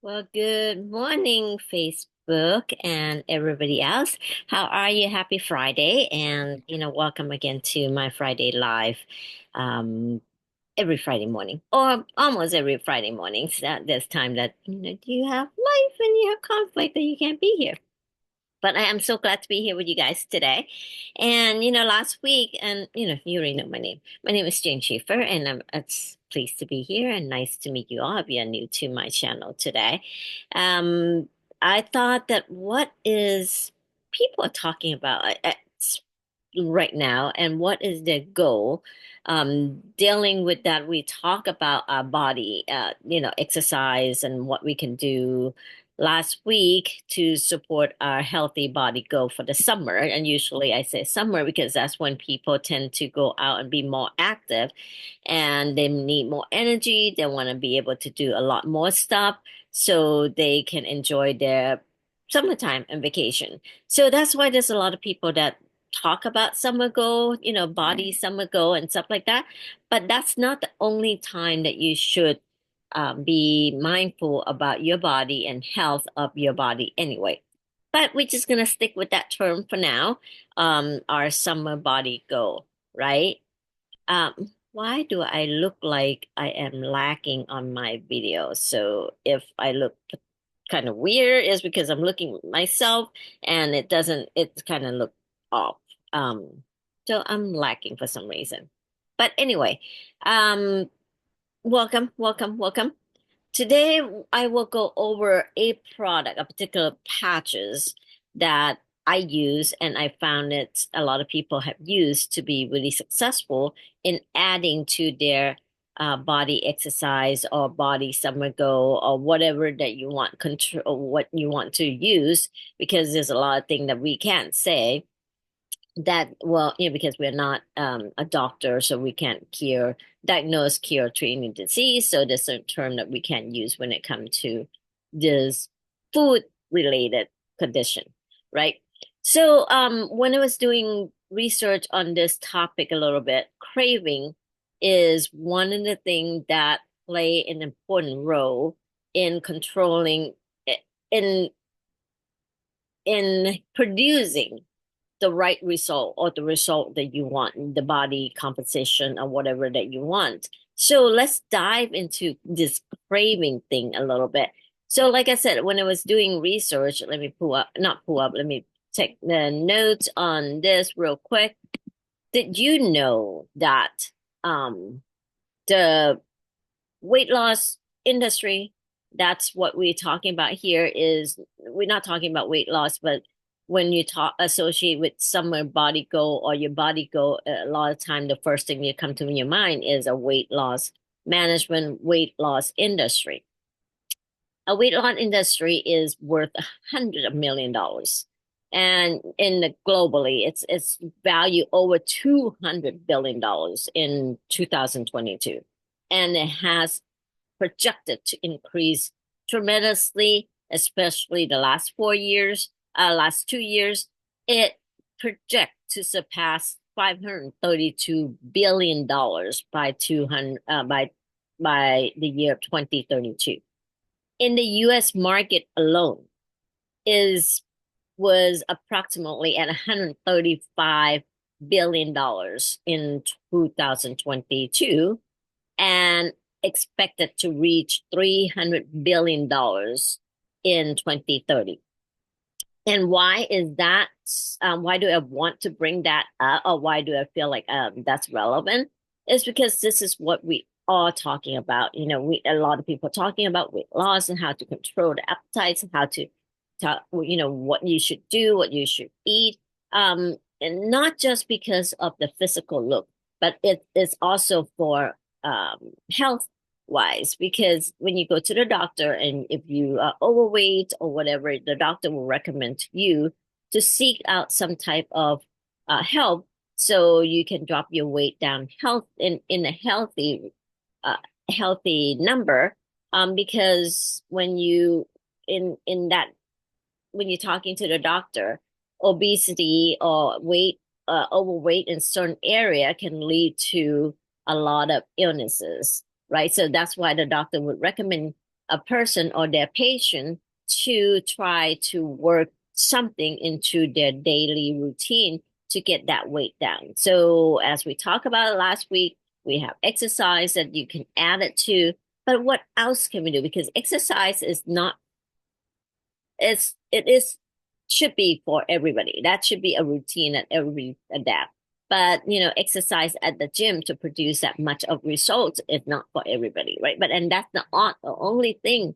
Well, good morning, Facebook and everybody else. How are you? Happy Friday. And, welcome again to my Friday Live um, every Friday morning or almost every Friday morning. So that there's time that, you have life and you have conflict that you can't be here. But I am so glad to be here with you guys today. And, last week, and, you already know my name. My name is Jane Schaefer, and I'm it's pleased to be here and nice to meet you all if you're new to my channel today. Um, I thought that what is people are talking about right now and what is their goal? Dealing with that, we talk about our body, exercise and what we can do last week to support our healthy body goal for the summer. And usually I say summer because that's when people tend to go out and be more active and they need more energy. They want to be able to do a lot more stuff so they can enjoy their summertime and vacation. So that's why there's a lot of people that talk about summer goal, body summer goal and stuff like that. But that's not the only time that you should be mindful about your body and health of your body anyway. But we're just gonna stick with that term for now. Our summer body goal, right? Why do I look like I am lacking on my video? So if I look kind of weird, it's because I'm looking at myself and it kind of look off. Um, so I'm lacking for some reason. But anyway, um, welcome, welcome, welcome. Today, I will go over a product, a particular patches that I use, and I found it a lot of people have used to be really successful in adding to their body exercise or body summer goal or whatever that you want control, or what you want to use, because there's a lot of things that we can't say that well because we're not a doctor, so we can't diagnose, cure, treat any disease. So there's a term that we can't use when it comes to this food related condition, right? So when I was doing research on this topic a little bit, craving is one of the things that play an important role in controlling in in producing the right result or the result that you want, the body composition or whatever that you want. So let's dive into this craving thing a little bit. So, like I said, when I was doing research, let me not pull up, let me take the notes on this real quick. Did you know that the weight loss industry, that's what we're talking about here, is we're not talking about weight loss, but when you talk associate with summer body goal or your body goal, a lot of time the first thing that come to your mind is a weight loss management, weight loss industry. A weight loss industry is worth $100 million, and in the globally it's value over $200 billion in 2022, and it has projected to increase tremendously, especially the last 4 years, last 2 years. It projects to surpass $532 billion by 200 by the year 2032. In the U.S. market alone, is was approximately at $135 billion in 2022 and expected to reach $300 billion in 2030. And why is that? Why do I want to bring that up, or why do I feel like that's relevant? It's because this is what we are talking about. A lot of people are talking about weight loss and how to control the appetites and how to talk, what you should do, what you should eat. And not just because of the physical look, but it is also for health wise, because when you go to the doctor and if you are overweight or whatever, the doctor will recommend to you to seek out some type of help so you can drop your weight down in a uh, healthy number. Because when you in that when you're talking to the doctor, obesity or overweight in certain area can lead to a lot of illnesses, right? So that's why the doctor would recommend a person or their patient to try to work something into their daily routine to get that weight down. So, as we talked about last week, we have exercise that you can add it to. But what else can we do? Because exercise is not it is should be for everybody. That should be a routine that everybody adapt. But exercise at the gym to produce that much of results is not for everybody, right? But and that's the only thing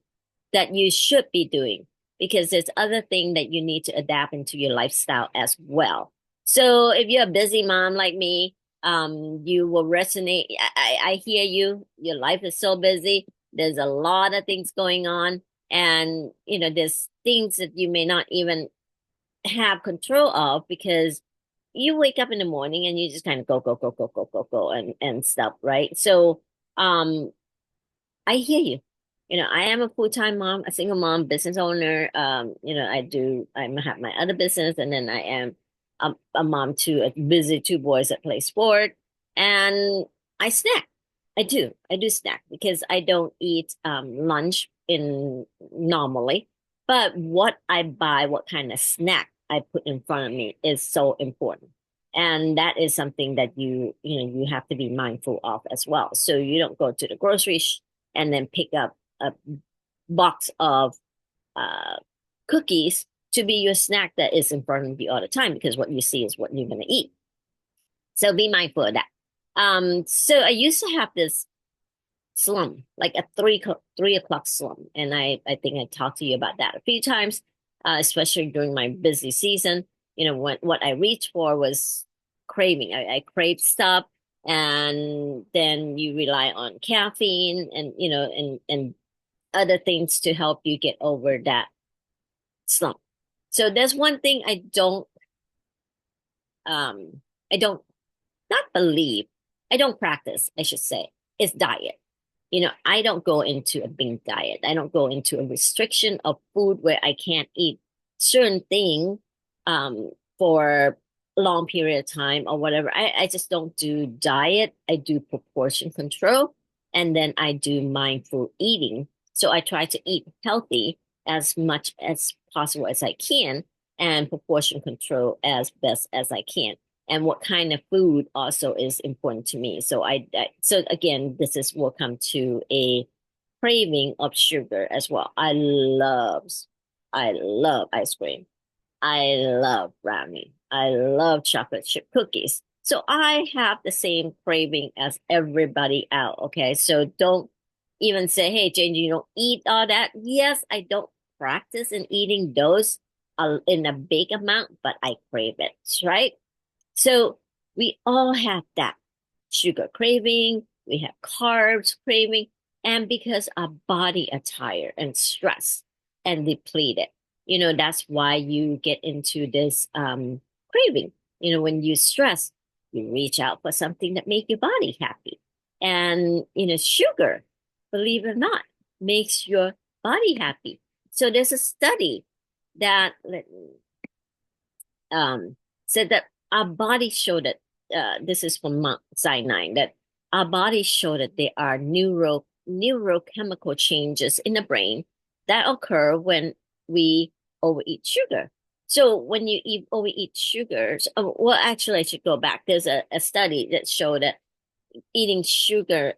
that you should be doing, because there's other thing that you need to adapt into your lifestyle as well. So if you're a busy mom like me, you will resonate. I hear you. Your life is so busy. There's a lot of things going on, and there's things that you may not even have control of, because you wake up in the morning and you just kind of go go go go go go go and stuff, right? So um I hear you. I am a full-time mom, a single mom, business owner. I have my other business, and then I am a mom to a busy two boys that play sport. And I snack. I do snack because I don't eat lunch in normally. But what I buy, what kind of snack I put in front of me is so important. And that is something that you have to be mindful of as well. So you don't go to the grocery and then pick up a box of uh, cookies to be your snack that is in front of you all the time, because what you see is what you're going to eat. So be mindful of that. So I used to have this slum, like a 3 o'clock slum, and I think I talked to you about that a few times, especially during my busy season. When what I reached for was craving. I craved stuff, and then you rely on caffeine and and other things to help you get over that slump. So there's one thing I don't not believe, I don't practice, I should say, is diet. I don't go into a binge diet. I don't go into a restriction of food where I can't eat certain thing for a long period of time or whatever. I just don't do diet. I do proportion control, and then I do mindful eating. So I try to eat healthy as much as possible as I can, and proportion control as best as I can. And what kind of food also is important to me. So so again, this is will come to a craving of sugar as well. I love ice cream. I love brownie. I love chocolate chip cookies. So I have the same craving as everybody else. Okay. So don't even say, hey, Jane, you don't eat all that. Yes, I don't practice in eating those in a big amount, but I crave it, right? So we all have that sugar craving, we have carbs craving, and because our body are tired and stressed and depleted, that's why you get into this craving. When you stress, you reach out for something that make your body happy. And sugar, believe it or not, makes your body happy. So there's a study that said that our body showed that this is from Mount Sinai, that our body showed that there are neurochemical changes in the brain that occur when we overeat sugar. So when you overeat sugars, well, actually, I should go back. There's a study that showed that eating sugar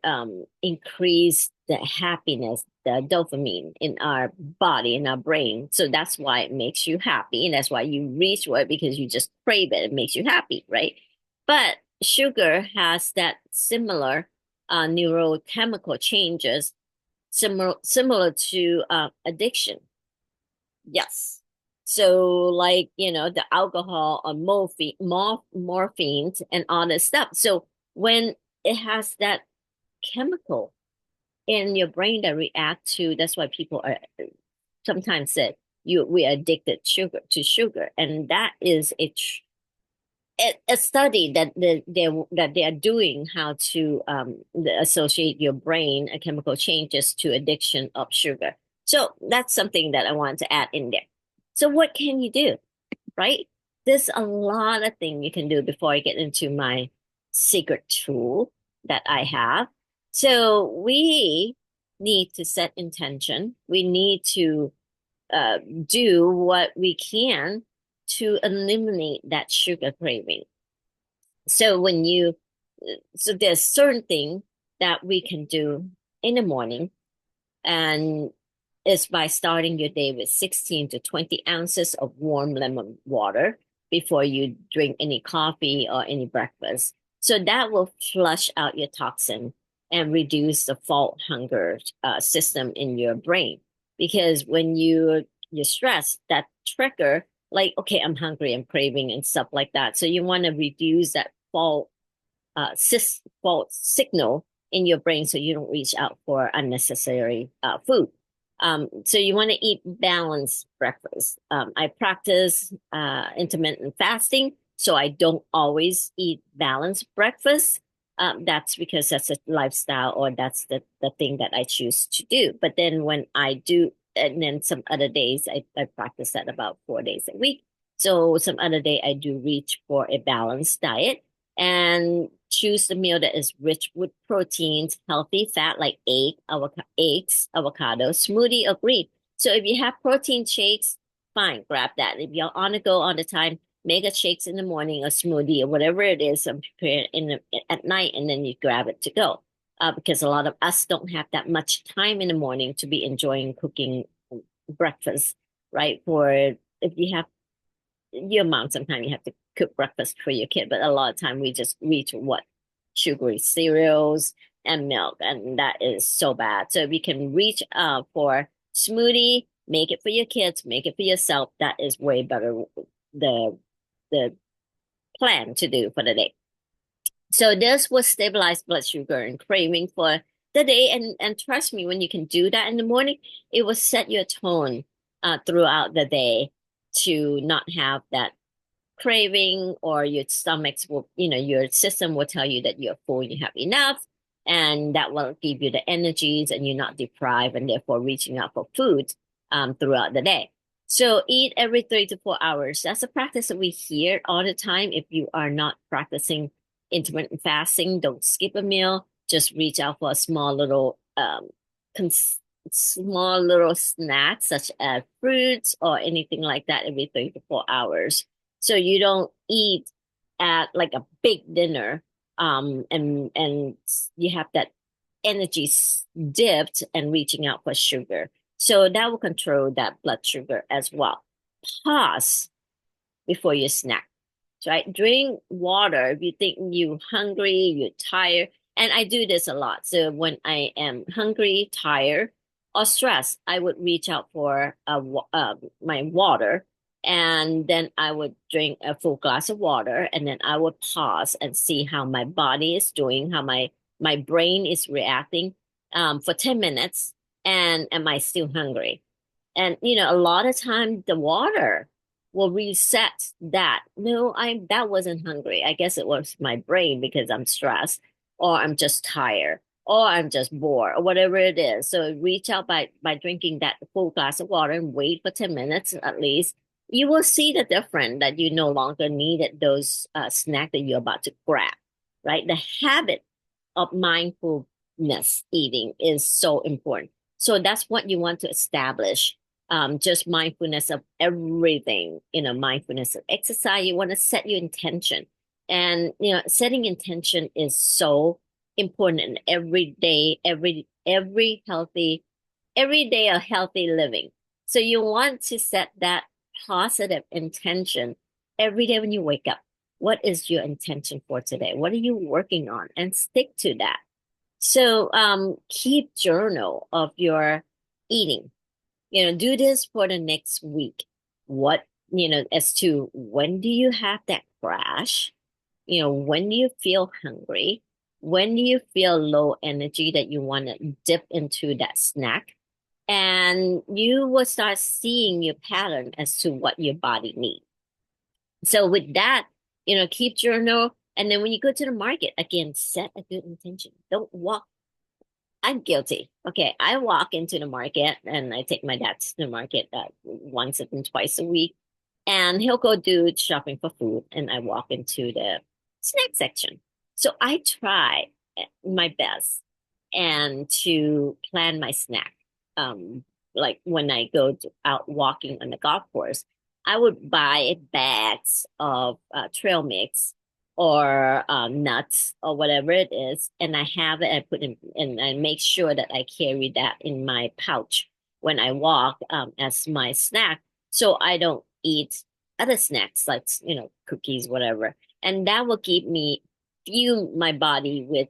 increase the happiness, the dopamine in our body, in our brain. So that's why it makes you happy. And that's why you reach for it, because you just crave it. It makes you happy, right? But sugar has that similar neurochemical changes, similar to addiction. Yes. So like, the alcohol or morphine and all this stuff. So when it has that chemical in your brain that react to, that's why people are sometimes said we are addicted to sugar. And that is a study that they are doing, how to associate your brain chemical changes to addiction of sugar. So that's something that I wanted to add in there. So what can you do, right? There's a lot of things you can do before I get into my secret tool that I have. So we need to set intention. We need to uh, do what we can to eliminate that sugar craving. So when you, so there's certain thing that we can do in the morning, and is by starting your day with 16 to 20 ounces of warm lemon water before you drink any coffee or any breakfast. So that will flush out your toxin and reduce the fault hunger system in your brain. Because when you're stressed, that trigger, like, okay, I'm hungry, I'm craving and stuff like that. So you want to reduce that fault signal in your brain so you don't reach out for unnecessary food. So you want to eat balanced breakfast. I practice intermittent fasting, so I don't always eat balanced breakfast. That's because that's a lifestyle, or that's the thing that I choose to do. But then when I do, and then some other days, I practice that about 4 days a week. So some other day I do reach for a balanced diet and choose the meal that is rich with proteins, healthy fat like eggs, avocado, smoothie, or green. So if you have protein shakes, fine, grab that. If you're on the go all the time, make a shakes in the morning or smoothie or whatever it is and prepare it at night, and then you grab it to go. Because a lot of us don't have that much time in the morning to be enjoying cooking breakfast, right? For if you have your mom, sometimes you have to cook breakfast for your kid, but a lot of time we just reach what sugary cereals and milk, and that is so bad. So if you can reach for smoothie, make it for your kids, make it for yourself. That is way better. The the plan to do for the day. So this will stabilize blood sugar and craving for the day. And trust me, when you can do that in the morning, it will set your tone throughout the day to not have that craving, or your stomachs will, your system will tell you that you're full, you have enough, and that will give you the energies and you're not deprived and therefore reaching out for food throughout the day. So eat every 3 to 4 hours. That's a practice that we hear all the time. If you are not practicing intermittent fasting, don't skip a meal. Just reach out for a small little snacks such as fruits or anything like that every 3 to 4 hours. So you don't eat at like a big dinner, and you have that energy dipped and reaching out for sugar. So that will control that blood sugar as well. Pause before you snack, right? Drink water if you think you're hungry, you're tired. And I do this a lot. So when I am hungry, tired, or stressed, I would reach out for my water. And then I would drink a full glass of water. And then I would pause and see how my body is doing, how my brain is reacting for 10 minutes. And am I still hungry? And a lot of time the water will reset that. No, I that wasn't hungry. I guess it was my brain because I'm stressed, or I'm just tired, or I'm just bored, or whatever it is. So reach out by drinking that full glass of water and wait for 10 minutes at least. You will see the difference that you no longer needed those snack that you're about to grab, right? The habit of mindfulness eating is so important. So that's what you want to establish. Just mindfulness of everything, mindfulness of exercise. You want to set your intention. And, setting intention is so important in every day of healthy living. So you want to set that positive intention every day when you wake up. What is your intention for today? What are you working on? And stick to that. So keep journal of your eating. Do this for the next week. What, as to when do you have that crash? When do you feel hungry? When do you feel low energy that you want to dip into that snack? And you will start seeing your pattern as to what your body needs. So with that, keep journal. And then when you go to the market, again, set a good intention. Don't walk. I'm guilty. Okay, I walk into the market and I take my dad to the market once and twice a week, and he'll go do shopping for food, and I walk into the snack section. So I try my best and to plan my snack. Um, like when I go out walking on the golf course, I would buy bags of trail mix or nuts or whatever it is, and I have it. I put in, and I make sure that I carry that in my pouch when I walk as my snack, so I don't eat other snacks like cookies, whatever, and that will keep me fuel my body with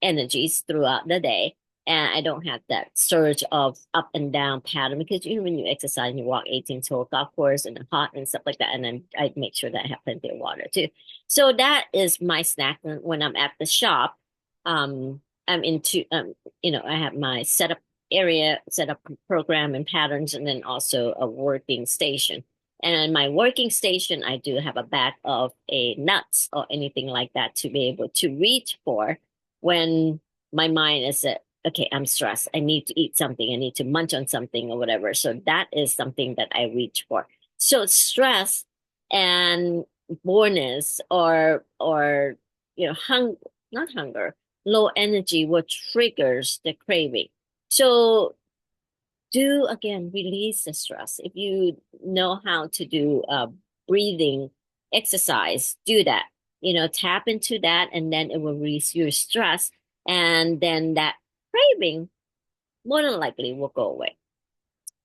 energies throughout the day, and I don't have that surge of up and down pattern because when you exercise and you walk 18 to golf course and hot and stuff like that, and then I make sure that I have plenty of water too. So that is my snack when I'm at the shop. I'm into I have my setup area, setup program and patterns, and then also a working station. And in my working station, I do have a bag of a nuts or anything like that to be able to reach for when my mind is okay, I'm stressed. I need to eat something. I need to munch on something or whatever. So that is something that I reach for. So stress and boredom or not hunger, low energy what triggers the craving. So do again release the stress. If you know how to do breathing exercise, do that. Tap into that, and then it will release your stress, and then that craving more than likely will go away.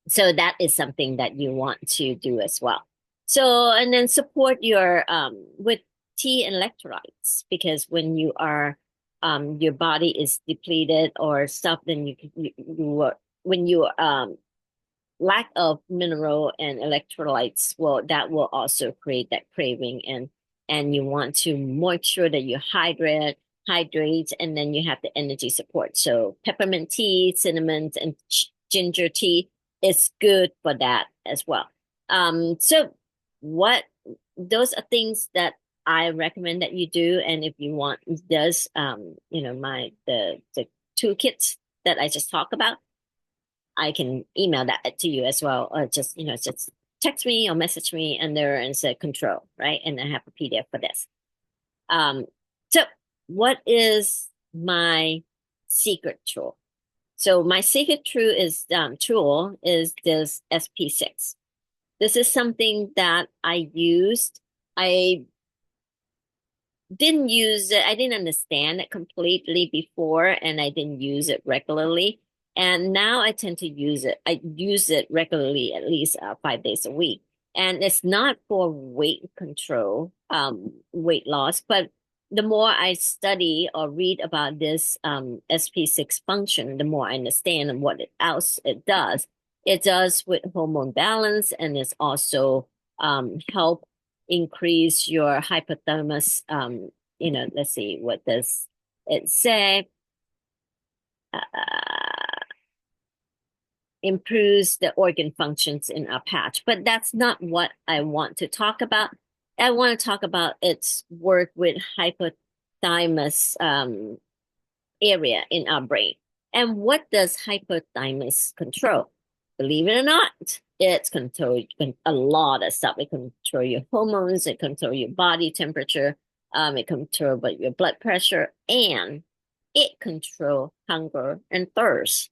So that is something that you want to do as well. So, and then support your with tea and electrolytes, because when you are your body is depleted or stuff, then you are when you lack of mineral and electrolytes, well, that will also create that craving, and you want to make sure that you hydrate, and then you have the energy support. So peppermint tea, cinnamon, and ginger tea is good for that as well. So what those are things that I recommend that you do, and if you want, does my the toolkits that I just talked about, I can email that to you as well, or just text me or message me, and there is a control, right? And I have a PDF for this. So what is my secret tool? So my secret tool is this SP6. This is something that I used. I didn't use it. I didn't understand it completely before, and I didn't use it regularly. And now I tend to use it. I use it regularly, at least 5 days a week. And it's not for weight control, weight loss, but the more I study or read about this SP6 function, the more I understand what else it does. It does with hormone balance, and it's also help increase your hypothalamus. Let's see, what does it say? Improves the organ functions in our patch. But that's not what I want to talk about. I want to talk about its work with hypothalamus area in our brain. And what does hypothalamus control? Believe it or not, it's control a lot of stuff. It control your hormones, it control your body temperature, it control your blood pressure, and it control hunger and thirst.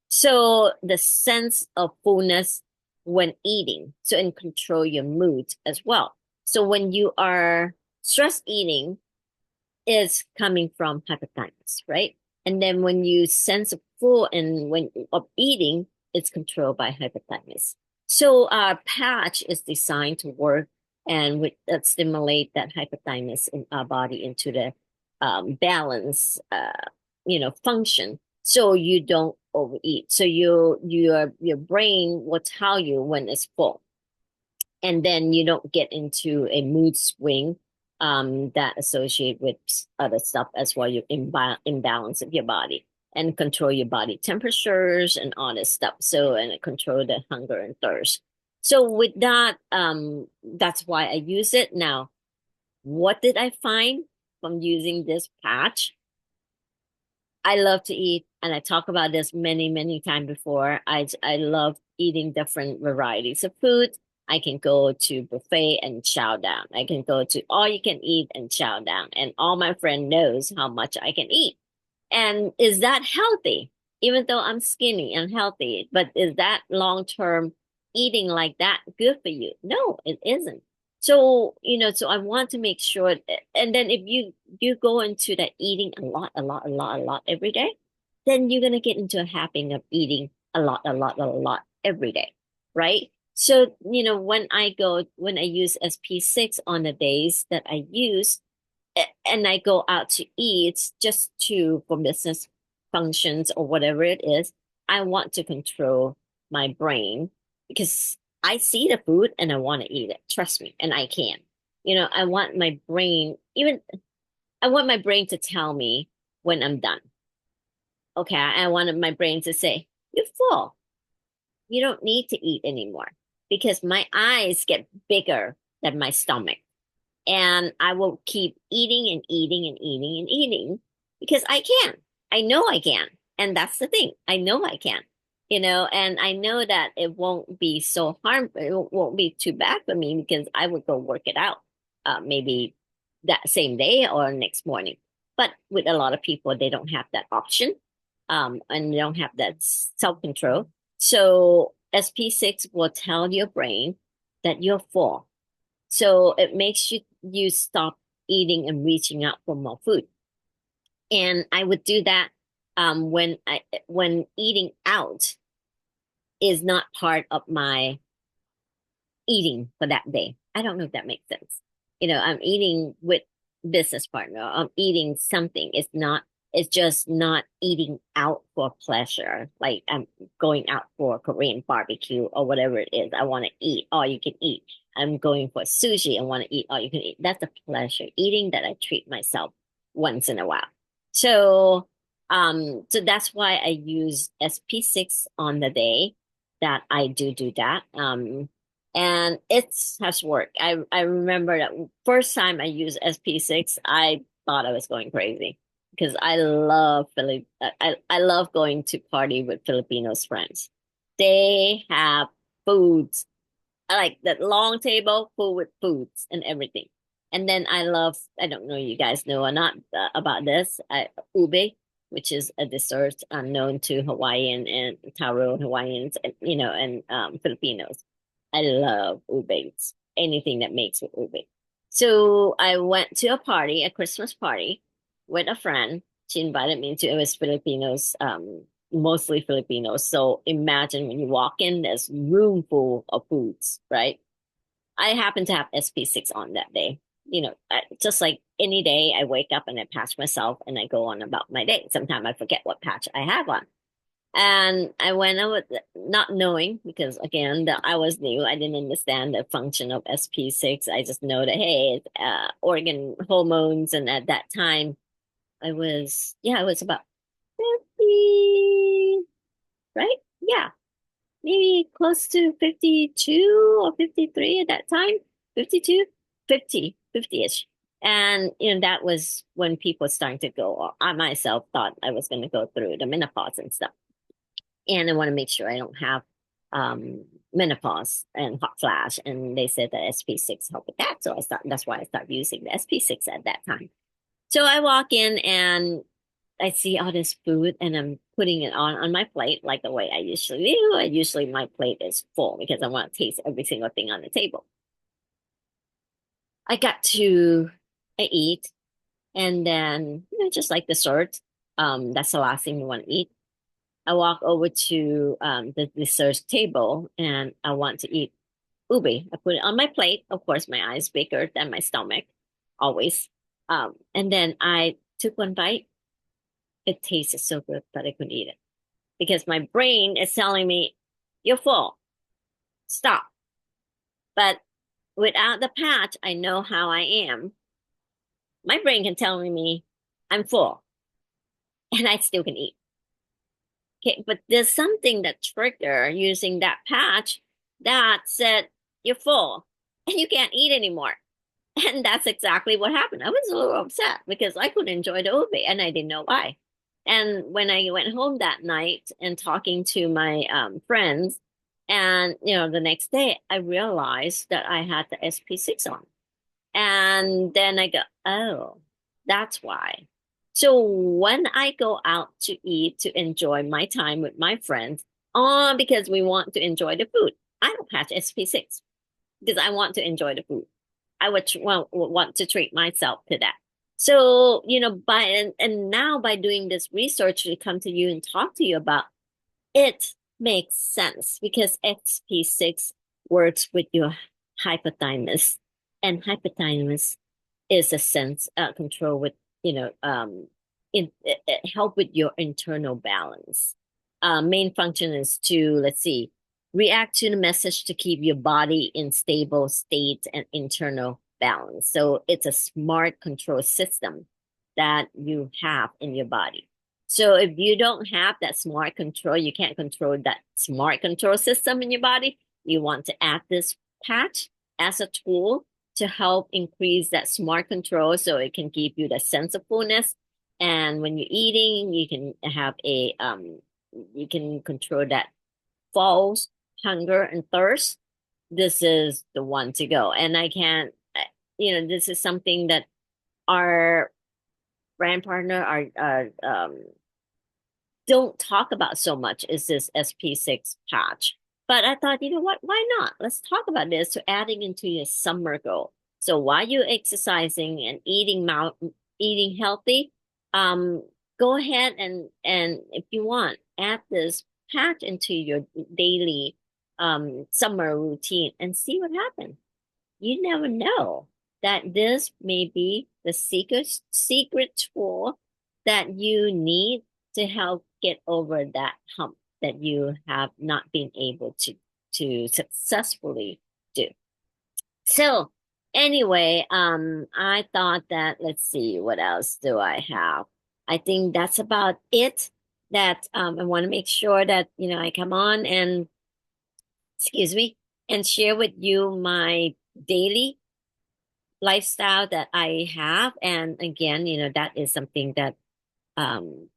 So the sense of fullness when eating, so and control your mood as well. So when you are stress eating, is coming from hypothalamus, right? And then when you sense of full and when of eating, it's controlled by hypothalamus. So our patch is designed to work and stimulate that hypothalamus in our body into the balance, function. So you don't overeat. So your brain will tell you when it's full, and then you don't get into a mood swing that associate with other stuff as well. You imbalance of your body and control your body temperatures and all this stuff. So, and control the hunger and thirst. So with that, that's why I use it. Now, what did I find from using this patch? I love to eat, and I talk about this many, many times before. I love eating different varieties of food. I can go to buffet and chow down. I can go to all you can eat and chow down. And all my friend knows how much I can eat. And is that healthy? Even though I'm skinny and healthy, but is that long term eating like that good for you? No, it isn't. So, so I want to make sure and then if you go into that eating a lot every day, then you're gonna get into a habit of eating a lot every day, right? So, when I use SP6 on the days that I use, and I go out to eat just to for business functions or whatever it is, I want to control my brain because I see the food and I want to eat it. Trust me, and I can. I want my brain, even I want my brain to tell me when I'm done. Okay, I wanted my brain to say, "You're full. You don't need to eat anymore," because my eyes get bigger than my stomach, and I will keep eating and eating and eating and eating because I can. I know I can. And that's the thing. I know I can, and I know that it won't be so harmful. It won't be too bad for me because I would go work it out maybe that same day or next morning. But with a lot of people, they don't have that option and they don't have that self control. So SP6 will tell your brain that you're full, so it makes you stop eating and reaching out for more food. And I would do that when eating out is not part of my eating for that day. I don't know if that makes sense. I'm eating with business partner. I'm eating something. It's just not eating out for pleasure. Like I'm going out for Korean barbecue or whatever it is. I want to eat all you can eat. I'm going for sushi. I want to eat all you can eat. That's a pleasure eating that I treat myself once in a while. So that's why I use SP6 on the day that I do that. And it has worked. I remember that first time I used SP6, I thought I was going crazy because I love going to party with Filipinos friends. They have foods like that long table full with foods and everything. And then I don't know you guys know or not about this, ube, which is a dessert known to Hawaiian and Taro Hawaiians, and Filipinos. I love ubes, anything that makes with ube. So I went to a party, a Christmas party with a friend. She invited me to, it was Filipinos, mostly Filipinos. So imagine when you walk in, there's room full of foods, right? I happen to have SP6 on that day. Just like any day, I wake up and I patch myself and I go on about my day. Sometimes I forget what patch I have on. And I went out with not knowing because again, I was new. I didn't understand the function of SP6. I just know that hey, it's, organ hormones, and at that time, I was about 50, right? Yeah, maybe close to 52 or 53 at that time. 52, 50, 50-ish. And that was when people started to go, or I myself thought I was going to go through the menopause and stuff. And I want to make sure I don't have um, menopause and hot flash. And they said that SP6 helped with that. So that's why I started using the SP6 at that time. So I walk in and I see all this food and I'm putting it on my plate like the way I usually do. My plate is full because I want to taste every single thing on the table. I got to I eat, and then just like dessert, that's the last thing you want to eat. I walk over to the dessert table and I want to eat ube. I put it on my plate. Of course, my eyes bigger than my stomach, always. And then I took one bite. It tasted so good that I couldn't eat it because my brain is telling me, "You're full. Stop." But without the patch, I know how I am. My brain can tell me I'm full, and I still can eat. Okay, but there's something that trigger using that patch that said you're full and you can't eat anymore. And that's exactly what happened. I was a little upset because I couldn't enjoy the ube and I didn't know why. And when I went home that night and talking to my friends, and the next day, I realized that I had the SP6 on. And then I go, oh, that's why. So when I go out to eat to enjoy my time with my friends, because we want to enjoy the food, I don't patch SP6 because I want to enjoy the food. I want to treat myself to that. So, and now by doing this research to come to you and talk to you about it makes sense because XP6 works with your hypothalamus, and hypothalamus is a sense control with it help with your internal balance. Main function is to, let's see, react to the message to keep your body in stable state and internal balance. So it's a smart control system that you have in your body. So if you don't have that smart control, you can't control that smart control system in your body. You want to add this patch as a tool to help increase that smart control so it can give you the sense of fullness. And when you're eating, you can have you can control that falls, hunger, and thirst. This is the one to go. And I can't, this is something that our brand partner, our don't talk about so much is this SP6 patch. But I thought, you know what? Why not? Let's talk about this to adding into your summer goal. So while you're exercising and eating healthy, um, go ahead and if you want, add this patch into your daily summer routine and see what happens. You never know that this may be the secret tool that you need to help get over that hump that you have not been able to successfully do. So anyway, I thought that let's see what else do I have. I think that's about it. That I want to make sure that I come on and excuse me and share with you my daily lifestyle that I have. And again, that is something um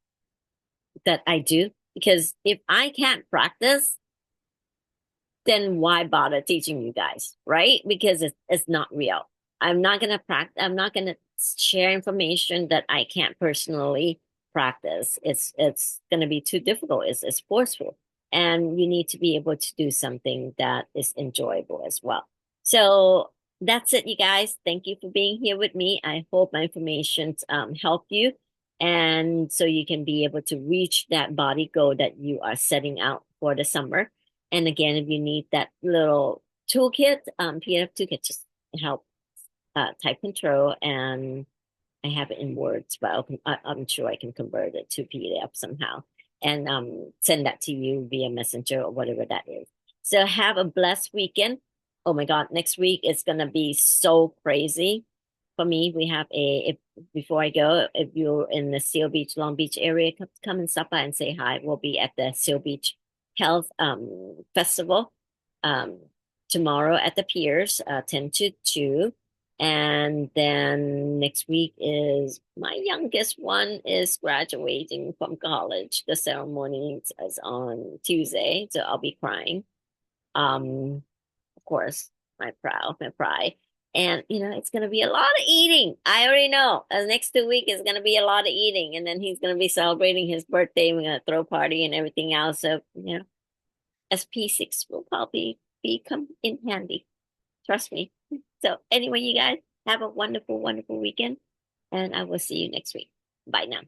that I do because if I can't practice, then why bother teaching you guys, right? Because it's not real. I'm not gonna practice. I'm not gonna share information that I can't personally practice. It's gonna be too difficult. It's forceful, and you need to be able to do something that is enjoyable as well. So that's it, you guys. Thank you for being here with me. I hope my information help you, and so you can be able to reach that body goal that you are setting out for the summer. And again, if you need that little toolkit, PDF toolkit, just help type control, and I have it in Words, but I'm sure I can convert it to PDF somehow and send that to you via Messenger or whatever that is. So have a blessed weekend. Oh my God, next week is gonna be so crazy for me. We have if before I go, if you're in the Seal Beach, Long Beach area, come and stop by and say hi. We'll be at the Seal Beach Health Festival um, tomorrow at the Piers, 10 to 2. And then next week is my youngest one is graduating from college. The ceremony is on Tuesday, so I'll be crying. Of course, my pride. And it's gonna be a lot of eating. I already know. The next 2 weeks is gonna be a lot of eating, and then he's gonna be celebrating his birthday. We're gonna throw a party and everything else. So SP6 will probably become in handy. Trust me. So anyway, you guys have a wonderful, wonderful weekend, and I will see you next week. Bye now.